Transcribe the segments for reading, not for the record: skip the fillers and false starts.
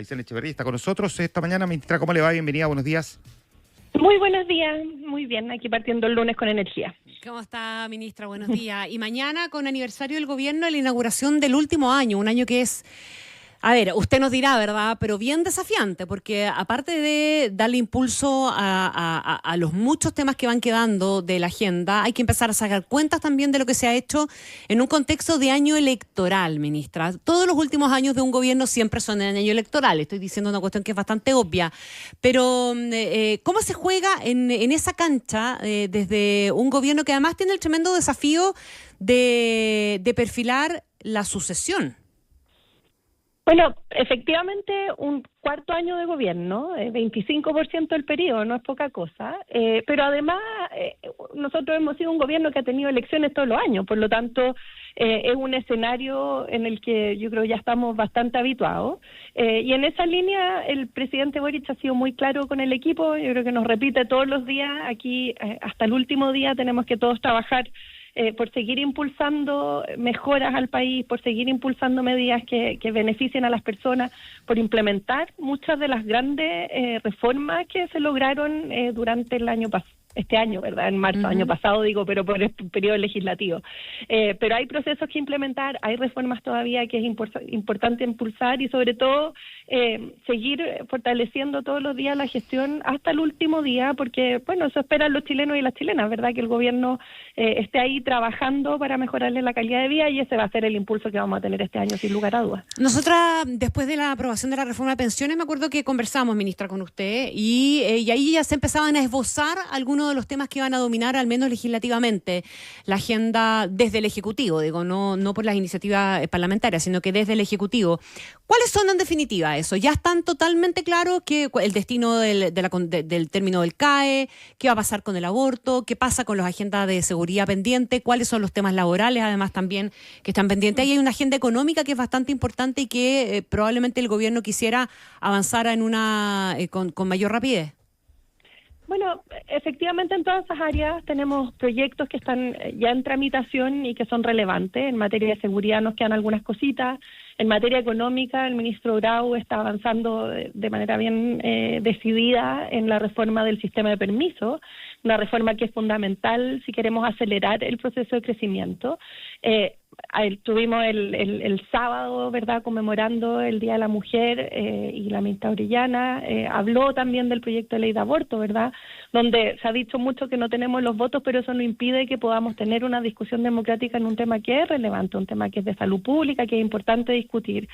Aysén Echeverría está con nosotros esta mañana. Ministra, ¿cómo le va? Bienvenida, buenos días. Muy buenos días, muy bien, aquí partiendo el lunes con energía. ¿Cómo está, ministra? Buenos días. Y mañana, con aniversario del gobierno, la inauguración del último año, un año que es, a ver, usted nos dirá, ¿verdad?, pero bien desafiante, porque aparte de darle impulso a los muchos temas que van quedando de la agenda, hay que empezar a sacar cuentas también de lo que se ha hecho en un contexto de año electoral, ministra. Todos los últimos años de un gobierno siempre son en año electoral. Estoy diciendo una cuestión que es bastante obvia, pero ¿cómo se juega en esa cancha desde un gobierno que además tiene el tremendo desafío de perfilar la sucesión? Bueno, efectivamente, un cuarto año de gobierno, 25% del periodo, no es poca cosa, pero además nosotros hemos sido un gobierno que ha tenido elecciones todos los años, por lo tanto es un escenario en el que yo creo ya estamos bastante habituados, y en esa línea el presidente Boric ha sido muy claro con el equipo. Yo creo que nos repite todos los días, aquí hasta el último día tenemos que todos trabajar por seguir impulsando mejoras al país, por seguir impulsando medidas que beneficien a las personas, por implementar muchas de las grandes reformas que se lograron durante el año pasado. Este año, ¿verdad? En marzo, año pasado digo, pero por el periodo legislativo. Pero hay procesos que implementar, hay reformas todavía que es importante impulsar y sobre todo seguir fortaleciendo todos los días la gestión hasta el último día, porque, bueno, eso esperan los chilenos y las chilenas, ¿verdad? Que el gobierno esté ahí trabajando para mejorarle la calidad de vida, y ese va a ser el impulso que vamos a tener este año, sin lugar a dudas. Nosotras, después de la aprobación de la reforma de pensiones, me acuerdo que conversamos, ministra, con usted, y ahí ya se empezaban a esbozar algunos de los temas que iban a dominar, al menos legislativamente, la agenda desde el Ejecutivo, digo, no por las iniciativas parlamentarias, sino que desde el Ejecutivo. ¿Cuáles son en definitiva eso? ¿Ya están totalmente claros que el destino del término del CAE, qué va a pasar con el aborto, qué pasa con las agendas de seguridad pendientes, cuáles son los temas laborales, además también que están pendientes? Ahí hay una agenda económica que es bastante importante y que probablemente el gobierno quisiera avanzar en con mayor rapidez. Bueno, efectivamente en todas esas áreas tenemos proyectos que están ya en tramitación y que son relevantes. En materia de seguridad nos quedan algunas cositas. En materia económica, el ministro Grau está avanzando de manera bien decidida en la reforma del sistema de permisos, una reforma que es fundamental si queremos acelerar el proceso de crecimiento. Tuvimos el sábado, ¿verdad?, conmemorando el Día de la Mujer, y la ministra Orellana habló también del proyecto de ley de aborto, ¿verdad?, donde se ha dicho mucho que no tenemos los votos, pero eso no impide que podamos tener una discusión democrática en un tema que es relevante, un tema que es de salud pública, que es importante discutir.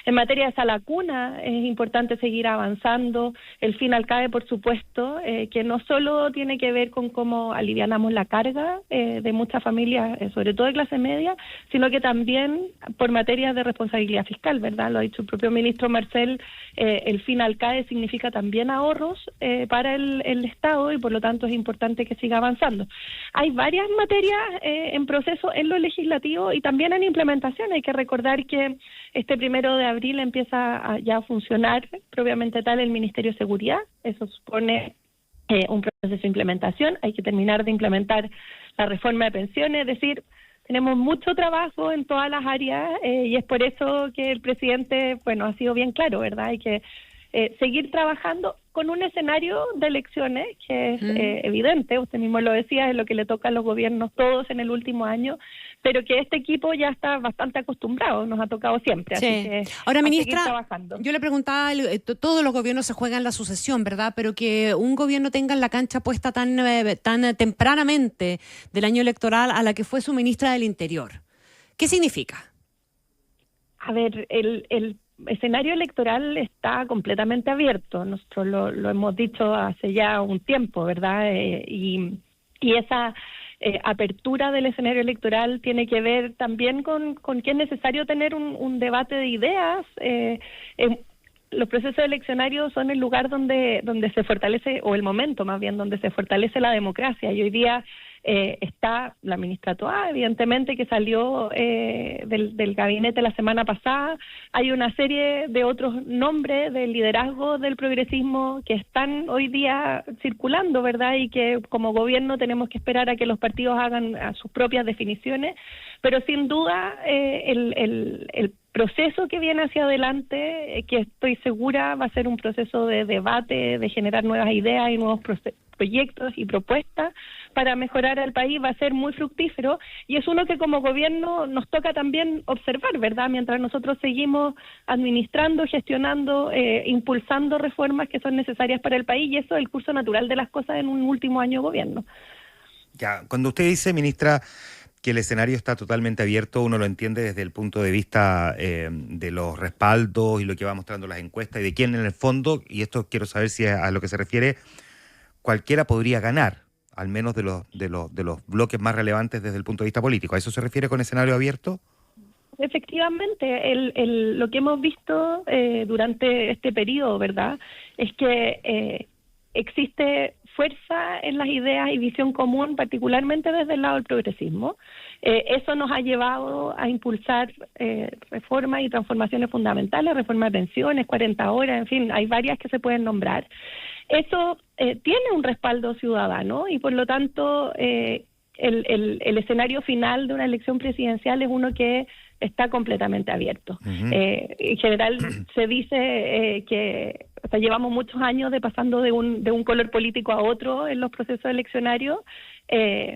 En materia de sala cuna es importante seguir avanzando. El fin al CAE, por supuesto, que no solo tiene que ver con cómo alivianamos la carga de muchas familias, sobre todo de clase media, sino que también por materia de responsabilidad fiscal, ¿verdad? Lo ha dicho el propio ministro Marcel, el fin al CAE significa también ahorros para el Estado, y por lo tanto es importante que siga avanzando. Hay varias materias en proceso en lo legislativo y también en implementación. Hay que recordar que este 1 de abril empieza ya a funcionar propiamente tal el Ministerio de Seguridad. Eso supone un proceso de implementación. Hay que terminar de implementar la reforma de pensiones, es decir, tenemos mucho trabajo en todas las áreas, y es por eso que el presidente, bueno, ha sido bien claro, ¿verdad? Hay que seguir trabajando con un escenario de elecciones que es evidente, usted mismo lo decía, es lo que le toca a los gobiernos todos en el último año, pero que este equipo ya está bastante acostumbrado, nos ha tocado siempre, sí. Así que ahora, ministra, yo le preguntaba, todos los gobiernos se juegan la sucesión, ¿verdad? Pero que un gobierno tenga en la cancha puesta tan tempranamente del año electoral a la que fue su ministra del Interior, ¿qué significa? A ver, el escenario electoral está completamente abierto. Nosotros lo hemos dicho hace ya un tiempo, ¿verdad? Y esa apertura del escenario electoral tiene que ver también con que es necesario tener un debate de ideas. Los procesos eleccionarios son el lugar donde se fortalece, o el momento más bien, donde se fortalece la democracia. Y hoy día Está la ministra Toá, evidentemente, que salió del gabinete la semana pasada. Hay una serie de otros nombres del liderazgo del progresismo que están hoy día circulando, ¿verdad? Y que como gobierno tenemos que esperar a que los partidos hagan sus propias definiciones, pero sin duda el proceso que viene hacia adelante, que estoy segura va a ser un proceso de debate, de generar nuevas ideas y nuevos proyectos y propuestas para mejorar al país, va a ser muy fructífero, y es uno que como gobierno nos toca también observar, ¿verdad? Mientras nosotros seguimos administrando, gestionando, impulsando reformas que son necesarias para el país, y eso es el curso natural de las cosas en un último año de gobierno. Ya, cuando usted dice, ministra, que el escenario está totalmente abierto, uno lo entiende desde el punto de vista de los respaldos y lo que va mostrando las encuestas y de quién en el fondo, y esto quiero saber si a lo que se refiere, cualquiera podría ganar, al menos de los bloques más relevantes desde el punto de vista político. ¿A eso se refiere con escenario abierto? Efectivamente, lo que hemos visto durante este periodo, ¿verdad?, es que existe fuerza en las ideas y visión común, particularmente desde el lado del progresismo. Eso nos ha llevado a impulsar reformas y transformaciones fundamentales, reforma de pensiones, 40 horas, en fin, hay varias que se pueden nombrar. Eso tiene un respaldo ciudadano y por lo tanto el escenario final de una elección presidencial es uno que está completamente abierto. Uh-huh. En general se dice que llevamos muchos años pasando de un color político a otro en los procesos eleccionarios.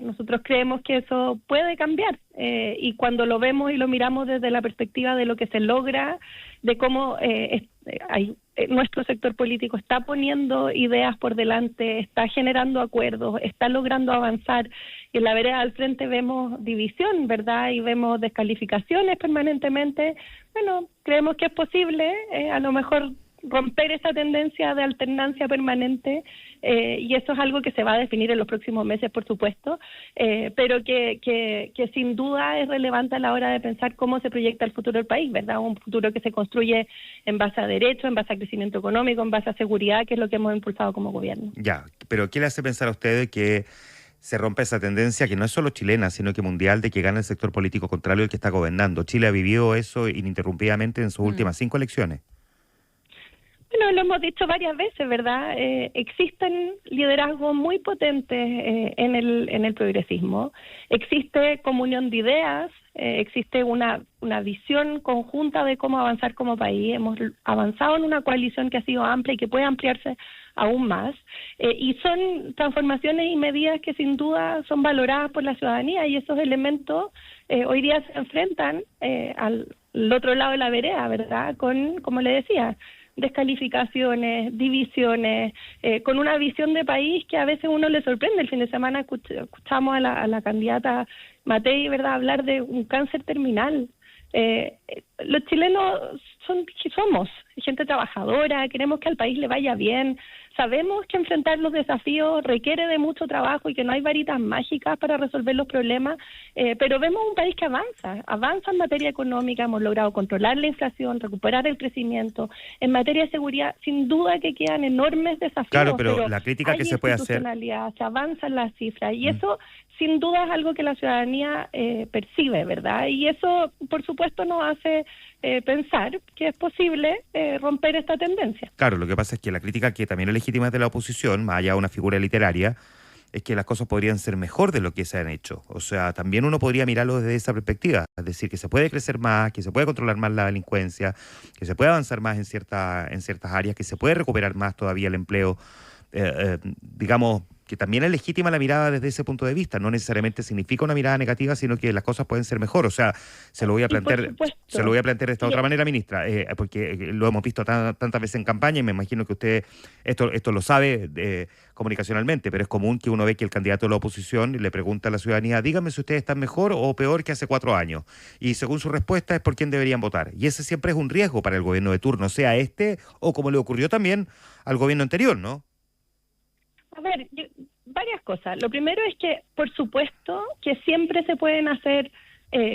Nosotros creemos que eso puede cambiar y cuando lo vemos y lo miramos desde la perspectiva de lo que se logra, de cómo nuestro sector político está poniendo ideas por delante, está generando acuerdos, está logrando avanzar, y en la vereda al frente vemos división, ¿verdad? Y vemos descalificaciones permanentemente. Bueno, creemos que es posible, a lo mejor romper esa tendencia de alternancia permanente, y eso es algo que se va a definir en los próximos meses, por supuesto, pero que sin duda es relevante a la hora de pensar cómo se proyecta el futuro del país, ¿verdad? Un futuro que se construye en base a derechos, en base a crecimiento económico, en base a seguridad, que es lo que hemos impulsado como gobierno. Ya, pero ¿qué le hace pensar a usted que se rompe esa tendencia que no es solo chilena, sino que mundial, de que gana el sector político contrario al que está gobernando? Chile ha vivido eso ininterrumpidamente en sus últimas 5 elecciones. Bueno, lo hemos dicho varias veces, ¿verdad? Existen liderazgos muy potentes en el progresismo, existe comunión de ideas, existe una visión conjunta de cómo avanzar como país. Hemos avanzado en una coalición que ha sido amplia y que puede ampliarse aún más, y son transformaciones y medidas que sin duda son valoradas por la ciudadanía, y esos elementos hoy día se enfrentan al otro lado de la vereda, ¿verdad? Con, como le decía, descalificaciones, divisiones, con una visión de país que a veces uno le sorprende. El fin de semana escuchamos a la candidata Matei, ¿verdad?, hablar de un cáncer terminal. Los chilenos somos gente trabajadora, queremos que al país le vaya bien, sabemos que enfrentar los desafíos requiere de mucho trabajo y que no hay varitas mágicas para resolver los problemas, pero vemos un país que avanza en materia económica, hemos logrado controlar la inflación, recuperar el crecimiento. En materia de seguridad, sin duda que quedan enormes desafíos. Claro, pero la crítica que se puede hacer, se avanzan las cifras, y eso sin duda es algo que la ciudadanía percibe, ¿verdad? Y eso, por supuesto, nos hace pensar que es posible romper esta tendencia. Claro, lo que pasa es que la crítica que también es legítima de la oposición, más allá de una figura literaria, es que las cosas podrían ser mejor de lo que se han hecho. O sea, también uno podría mirarlo desde esa perspectiva, es decir, que se puede crecer más, que se puede controlar más la delincuencia, que se puede avanzar más en ciertas áreas, que se puede recuperar más todavía el empleo, digamos, que también es legítima la mirada desde ese punto de vista. No necesariamente significa una mirada negativa, sino que las cosas pueden ser mejor. O sea, se lo voy a plantear de esta otra manera, ministra, porque lo hemos visto tantas veces en campaña, y me imagino que usted esto lo sabe comunicacionalmente, pero es común que uno ve que el candidato de la oposición le pregunta a la ciudadanía: díganme si ustedes están mejor o peor que hace 4 años. Y según su respuesta es por quién deberían votar. Y ese siempre es un riesgo para el gobierno de turno, sea este o como le ocurrió también al gobierno anterior, ¿no? A ver, varias cosas. Lo primero es que, por supuesto, que siempre se pueden hacer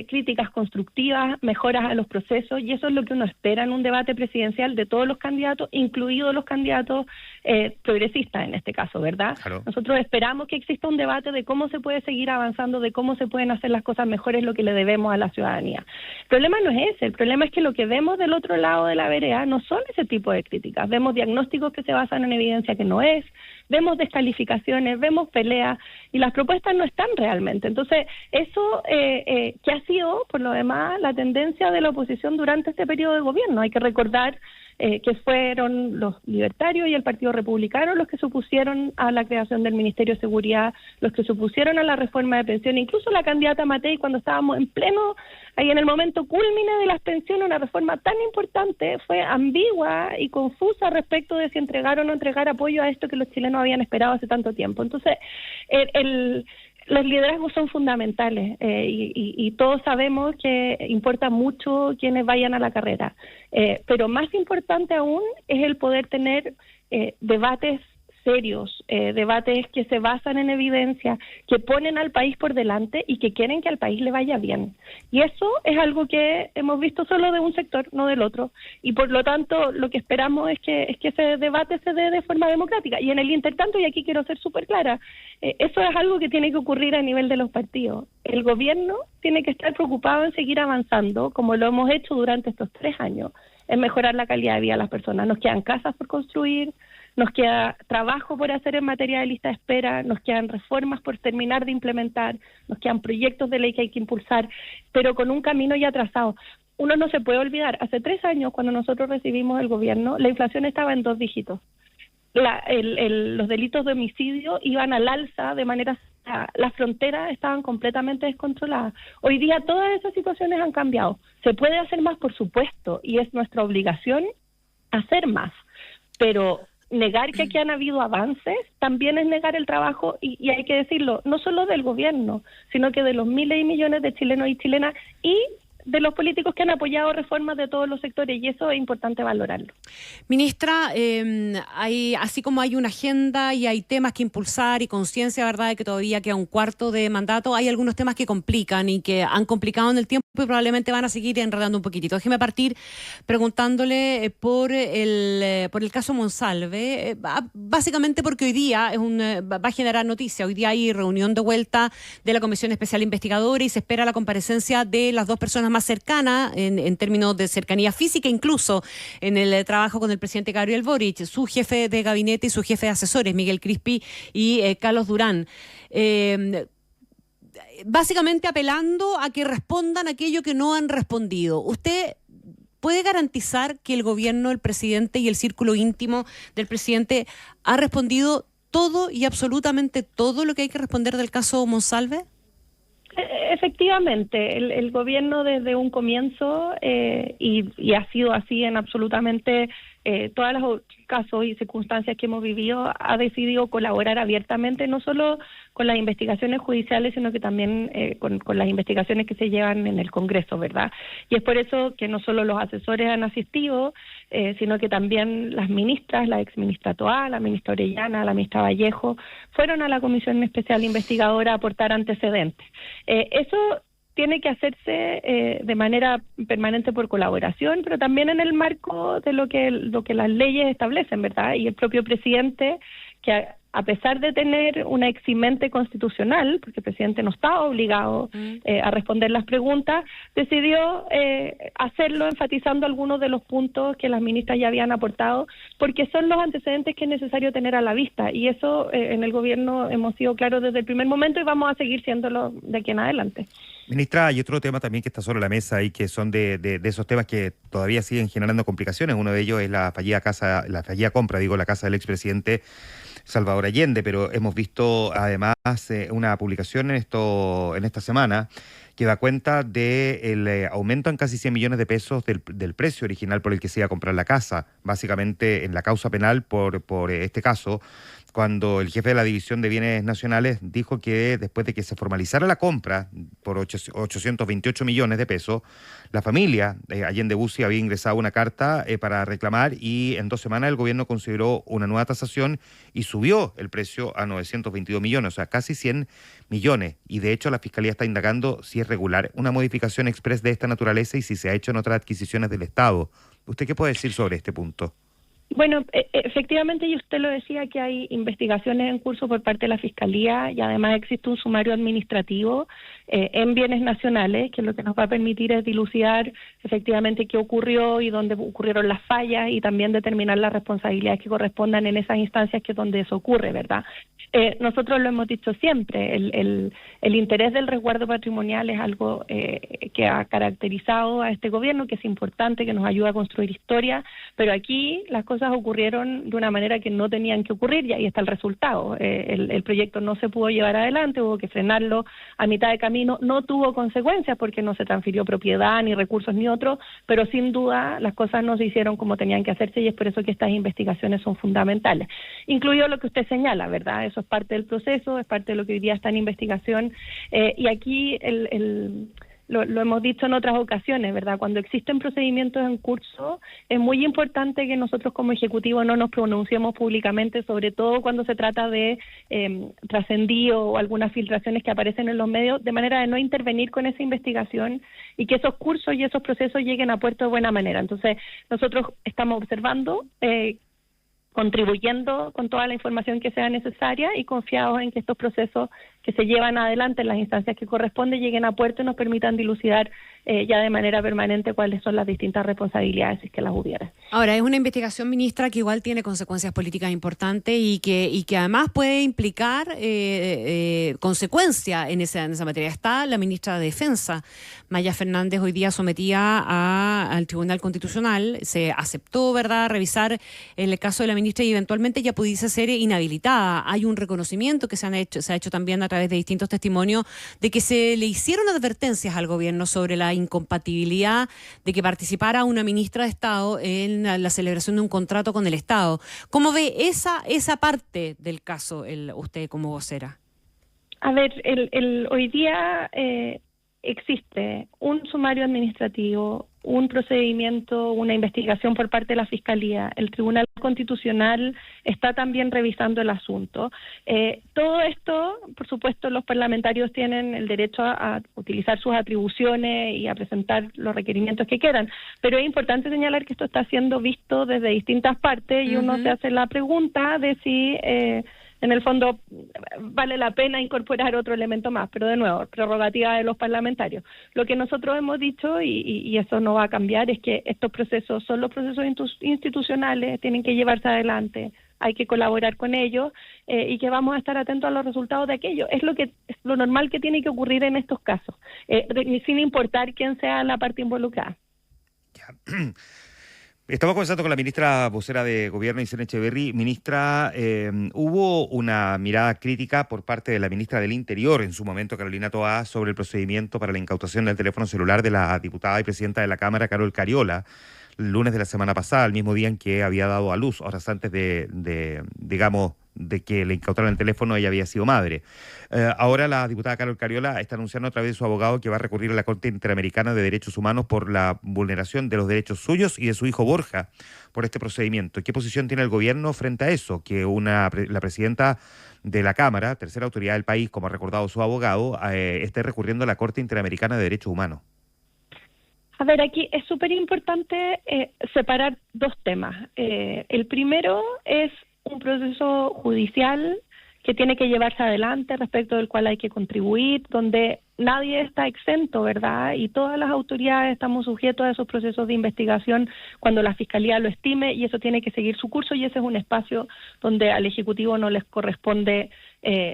críticas constructivas, mejoras a los procesos, y eso es lo que uno espera en un debate presidencial de todos los candidatos, incluidos los candidatos progresistas en este caso, ¿verdad? Claro. Nosotros esperamos que exista un debate de cómo se puede seguir avanzando, de cómo se pueden hacer las cosas mejores, lo que le debemos a la ciudadanía. El problema no es ese, el problema es que lo que vemos del otro lado de la vereda no son ese tipo de críticas. Vemos diagnósticos que se basan en evidencia que no es, vemos descalificaciones, vemos peleas y las propuestas no están realmente. Entonces, eso que ha sido, por lo demás, la tendencia de la oposición durante este periodo de gobierno. Hay que recordar que fueron los libertarios y el Partido Republicano los que se opusieron a la creación del Ministerio de Seguridad, los que se opusieron a la reforma de pensiones, incluso la candidata Matei, cuando estábamos en pleno, ahí en el momento cúlmine de las pensiones, una reforma tan importante, fue ambigua y confusa respecto de si entregar o no entregar apoyo a esto que los chilenos habían esperado hace tanto tiempo. Entonces, los liderazgos son fundamentales y todos sabemos que importa mucho quienes vayan a la carrera, pero más importante aún es el poder tener debates serios, debates que se basan en evidencia, que ponen al país por delante y que quieren que al país le vaya bien. Y eso es algo que hemos visto solo de un sector, no del otro. Y por lo tanto, lo que esperamos es que ese debate se dé de forma democrática. Y en el intertanto, y aquí quiero ser súper clara, eso es algo que tiene que ocurrir a nivel de los partidos. El gobierno tiene que estar preocupado en seguir avanzando, como lo hemos hecho durante estos 3 años, en mejorar la calidad de vida de las personas. Nos quedan casas por construir, nos queda trabajo por hacer en materia de lista de espera, nos quedan reformas por terminar de implementar, nos quedan proyectos de ley que hay que impulsar, pero con un camino ya trazado. Uno no se puede olvidar, hace 3 años, cuando nosotros recibimos el gobierno, la inflación estaba en 2 dígitos. Los delitos de homicidio iban al alza de manera... Las fronteras estaban completamente descontroladas. Hoy día todas esas situaciones han cambiado. Se puede hacer más, por supuesto, y es nuestra obligación hacer más, pero negar que aquí han habido avances también es negar el trabajo, y hay que decirlo, no solo del gobierno, sino que de los miles y millones de chilenos y chilenas y de los políticos que han apoyado reformas de todos los sectores, y eso es importante valorarlo. Ministra, así como hay una agenda y hay temas que impulsar y conciencia, ¿verdad?, de que todavía queda un cuarto de mandato, hay algunos temas que complican y que han complicado en el tiempo y probablemente van a seguir enredando un poquitito. Déjeme partir preguntándole por el caso Monsalve, básicamente porque hoy día va a generar noticia. Hoy día hay reunión de vuelta de la Comisión Especial Investigadora y se espera la comparecencia de las 2 personas más cercana en términos de cercanía física, incluso en el trabajo con el presidente Gabriel Boric, su jefe de gabinete y su jefe de asesores, Miguel Crispi y Carlos Durán. Básicamente apelando a que respondan aquello que no han respondido. ¿Usted puede garantizar que el gobierno, el presidente y el círculo íntimo del presidente ha respondido todo y absolutamente todo lo que hay que responder del caso Monsalve? Efectivamente, el gobierno desde un comienzo, y ha sido así en absolutamente todos los casos y circunstancias que hemos vivido, ha decidido colaborar abiertamente, no solo con las investigaciones judiciales, sino que también con las investigaciones que se llevan en el Congreso, ¿verdad? Y es por eso que no solo los asesores han asistido, sino que también las ministras, la exministra Toá, la ministra Orellana, la ministra Vallejo, fueron a la Comisión Especial Investigadora a aportar antecedentes. Eso tiene que hacerse de manera permanente por colaboración, pero también en el marco de lo que las leyes establecen, ¿verdad? Y el propio presidente, que a pesar de tener una eximente constitucional, porque el presidente no estaba obligado a responder las preguntas, decidió hacerlo enfatizando algunos de los puntos que las ministras ya habían aportado, porque son los antecedentes que es necesario tener a la vista, y eso en el gobierno hemos sido claros desde el primer momento y vamos a seguir siéndolo de aquí en adelante. Ministra, hay otro tema también que está sobre la mesa y que son de esos temas que todavía siguen generando complicaciones. Uno de ellos es la fallida compra, la casa del expresidente Salvador Allende, pero hemos visto además una publicación en esta semana que da cuenta del aumento en casi 100 millones de pesos del precio original por el que se iba a comprar la casa, básicamente en la causa penal por este caso, cuando el jefe de la División de Bienes Nacionales dijo que después de que se formalizara la compra por 828 millones de pesos, la familia Allende Bussi había ingresado una carta para reclamar, y en 2 semanas el gobierno consideró una nueva tasación y subió el precio a 922 millones, o sea, casi 100 millones. Y de hecho la Fiscalía está indagando si es regular una modificación express de esta naturaleza y si se ha hecho en otras adquisiciones del Estado. ¿Usted qué puede decir sobre este punto? Bueno, efectivamente, y usted lo decía, que hay investigaciones en curso por parte de la Fiscalía y además existe un sumario administrativo en bienes nacionales, que lo que nos va a permitir es dilucidar efectivamente qué ocurrió y dónde ocurrieron las fallas y también determinar las responsabilidades que correspondan en esas instancias que es donde eso ocurre, ¿verdad? Nosotros lo hemos dicho siempre, el interés del resguardo patrimonial es algo que ha caracterizado a este gobierno, que es importante, que nos ayuda a construir historia, pero aquí las cosas ocurrieron de una manera que no tenían que ocurrir y ahí está el resultado. El proyecto no se pudo llevar adelante, hubo que frenarlo a mitad de camino, no tuvo consecuencias porque no se transfirió propiedad, ni recursos, ni otros, pero sin duda las cosas no se hicieron como tenían que hacerse y es por eso que estas investigaciones son fundamentales. Incluido lo que usted señala, ¿verdad? Eso es parte del proceso, es parte de lo que hoy día está en investigación y aquí lo hemos dicho en otras ocasiones, ¿verdad? Cuando existen procedimientos en curso, es muy importante que nosotros como Ejecutivo no nos pronunciemos públicamente, sobre todo cuando se trata de trascendido o algunas filtraciones que aparecen en los medios, de manera de no intervenir con esa investigación y que esos cursos y esos procesos lleguen a puerto de buena manera. Entonces, nosotros estamos observando, contribuyendo con toda la información que sea necesaria y confiados en que estos procesos que se llevan adelante en las instancias que corresponden lleguen a puerto y nos permitan dilucidar ya de manera permanente cuáles son las distintas responsabilidades si es que las hubiera. Ahora, es una investigación, ministra, que igual tiene consecuencias políticas importantes y que además puede implicar consecuencias en esa materia. Está la ministra de Defensa, Maya Fernández, hoy día sometida al Tribunal Constitucional. Se aceptó, ¿verdad?, revisar el caso de la ministra y eventualmente ya pudiese ser inhabilitada. Hay un reconocimiento que se ha hecho también a través de distintos testimonios de que se le hicieron advertencias al gobierno sobre la incompatibilidad de que participara una ministra de Estado en la celebración de un contrato con el Estado. ¿Cómo ve esa parte del caso usted como vocera? A ver, hoy día existe un sumario administrativo, un procedimiento, una investigación por parte de la Fiscalía. El Tribunal Constitucional está también revisando el asunto. Todo esto, por supuesto, los parlamentarios tienen el derecho a utilizar sus atribuciones y a presentar los requerimientos que quieran, pero es importante señalar que esto está siendo visto desde distintas partes y uno se hace la pregunta de si en el fondo vale la pena incorporar otro elemento más, pero de nuevo, prerrogativa de los parlamentarios. Lo que nosotros hemos dicho, y eso no va a cambiar, es que estos procesos son los procesos institucionales, tienen que llevarse adelante, hay que colaborar con ellos y que vamos a estar atentos a los resultados de aquello. Es lo normal que tiene que ocurrir en estos casos, sin importar quién sea la parte involucrada. Ya. Estamos conversando con la ministra vocera de Gobierno, Isabel Echeverri. Ministra, hubo una mirada crítica por parte de la ministra del Interior, en su momento, Carolina Toá, sobre el procedimiento para la incautación del teléfono celular de la diputada y presidenta de la Cámara, Carol Cariola, el lunes de la semana pasada, el mismo día en que había dado a luz, horas antes de que le incautaran el teléfono, ella había sido madre. Ahora la diputada Carol Cariola está anunciando a través de su abogado que va a recurrir a la Corte Interamericana de Derechos Humanos por la vulneración de los derechos suyos y de su hijo Borja por este procedimiento. ¿Qué posición tiene el gobierno frente a eso? Que la presidenta de la Cámara, tercera autoridad del país, como ha recordado su abogado, esté recurriendo a la Corte Interamericana de Derechos Humanos. A ver, aquí es súper importante separar dos temas. El primero es un proceso judicial que tiene que llevarse adelante, respecto del cual hay que contribuir, donde nadie está exento, ¿verdad? Y todas las autoridades estamos sujetos a esos procesos de investigación cuando la Fiscalía lo estime y eso tiene que seguir su curso y ese es un espacio donde al Ejecutivo no les corresponde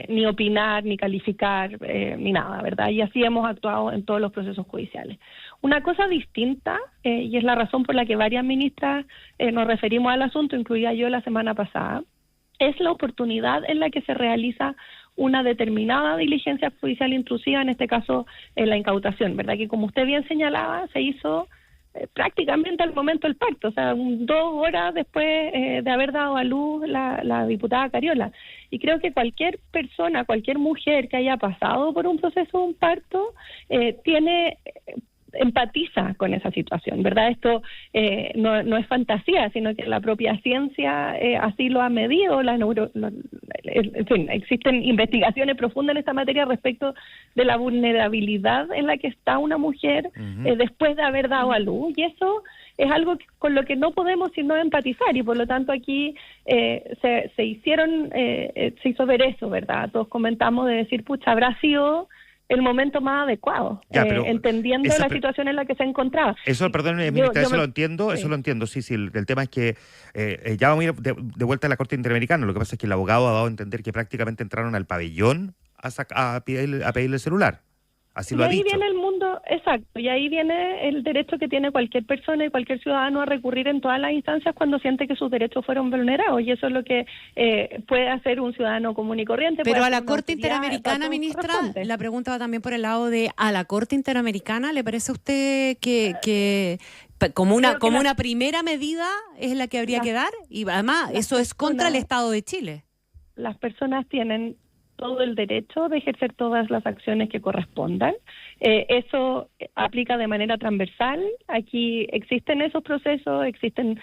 ni opinar, ni calificar, ni nada, ¿verdad? Y así hemos actuado en todos los procesos judiciales. Una cosa distinta, y es la razón por la que varias ministras nos referimos al asunto, incluida yo la semana pasada, es la oportunidad en la que se realiza una determinada diligencia judicial intrusiva, en este caso la incautación, ¿verdad? Que como usted bien señalaba, se hizo prácticamente al momento del parto, o sea, 2 horas después de haber dado a luz la diputada Cariola. Y creo que cualquier persona, cualquier mujer que haya pasado por un proceso de un parto, empatiza con esa situación, ¿verdad? Esto no es fantasía, sino que la propia ciencia así lo ha medido, en fin, existen investigaciones profundas en esta materia respecto de la vulnerabilidad en la que está una mujer después de haber dado a luz, y eso es algo con lo que no podemos sino empatizar, y por lo tanto aquí se hizo ver eso, ¿verdad? Todos comentamos de decir, pucha, habrá sido el momento más adecuado, entendiendo la situación en la que se encontraba. Eso, perdón, ministra, eso lo entiendo, sí, el tema es que ya vamos a ir de vuelta a la Corte Interamericana. Lo que pasa es que el abogado ha dado a entender que prácticamente entraron al pabellón a pedirle el celular. Así lo ha dicho. Y ahí viene el mundo, exacto, y ahí viene el derecho que tiene cualquier persona y cualquier ciudadano a recurrir en todas las instancias cuando siente que sus derechos fueron vulnerados, y eso es lo que puede hacer un ciudadano común y corriente. Pero a la Corte Interamericana, ministra, la pregunta va también por el lado de, ¿a la Corte Interamericana le parece a usted que como una primera medida es la que habría que dar? Y además, eso es contra el Estado de Chile. Las personas tienen todo el derecho de ejercer todas las acciones que correspondan. Eso aplica de manera transversal. Aquí existen esos procesos, existen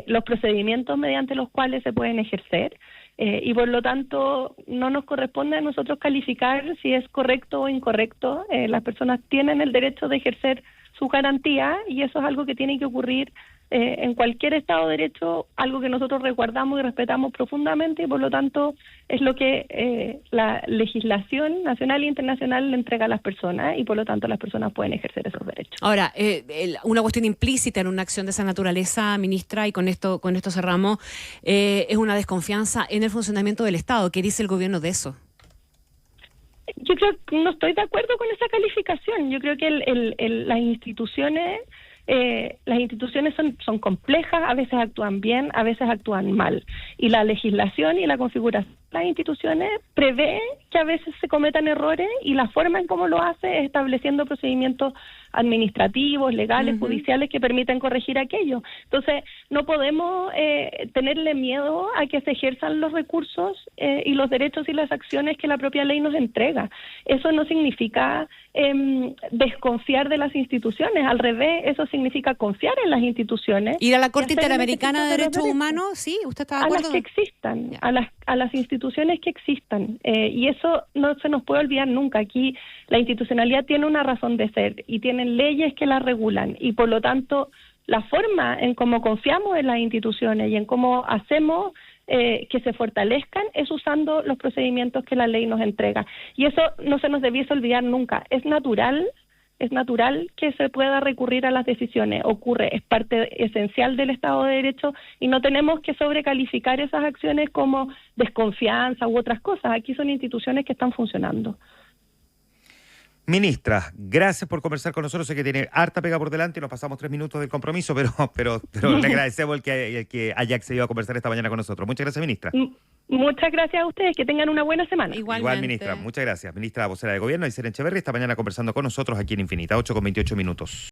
los procedimientos mediante los cuales se pueden ejercer, y por lo tanto no nos corresponde a nosotros calificar si es correcto o incorrecto. Las personas tienen el derecho de ejercer su garantía, y eso es algo que tiene que ocurrir en cualquier Estado de Derecho, algo que nosotros resguardamos y respetamos profundamente, y por lo tanto es lo que la legislación nacional e internacional le entrega a las personas, y por lo tanto las personas pueden ejercer esos derechos. Ahora, una cuestión implícita en una acción de esa naturaleza, ministra, y con esto cerramos, es una desconfianza en el funcionamiento del Estado. ¿Qué dice el gobierno de eso? Yo creo que no estoy de acuerdo con esa calificación. Yo creo que las instituciones son complejas, a veces actúan bien, a veces actúan mal. Y la legislación y la configuración de las instituciones prevé que a veces se cometan errores, y la forma en cómo lo hace es estableciendo procedimientos administrativos, legales, judiciales que permiten corregir aquello. Entonces, no podemos tenerle miedo a que se ejerzan los recursos y los derechos y las acciones que la propia ley nos entrega. Eso no significa desconfiar de las instituciones, al revés, eso significa confiar en las instituciones. ¿Ir a la Corte Interamericana de Derechos Humanos? Sí, ¿usted está de acuerdo? A las que existan, a las instituciones que existan, y eso no se nos puede olvidar nunca. Aquí la institucionalidad tiene una razón de ser y tienen leyes que la regulan, y por lo tanto la forma en cómo confiamos en las instituciones y en cómo hacemos que se fortalezcan es usando los procedimientos que la ley nos entrega, y eso no se nos debiese olvidar nunca. Es natural que se pueda recurrir a las decisiones, ocurre, es parte esencial del Estado de Derecho, y no tenemos que sobrecalificar esas acciones como desconfianza u otras cosas. Aquí son instituciones que están funcionando. Ministra, gracias por conversar con nosotros. Sé que tiene harta pega por delante y nos pasamos 3 minutos del compromiso, pero le agradecemos el que haya accedido a conversar esta mañana con nosotros. Muchas gracias, ministra. Muchas gracias a ustedes, que tengan una buena semana. Igual, ministra, muchas gracias. Ministra vocera de Gobierno, Aysén Echeverri, esta mañana conversando con nosotros aquí en Infinita, 8:28 minutos.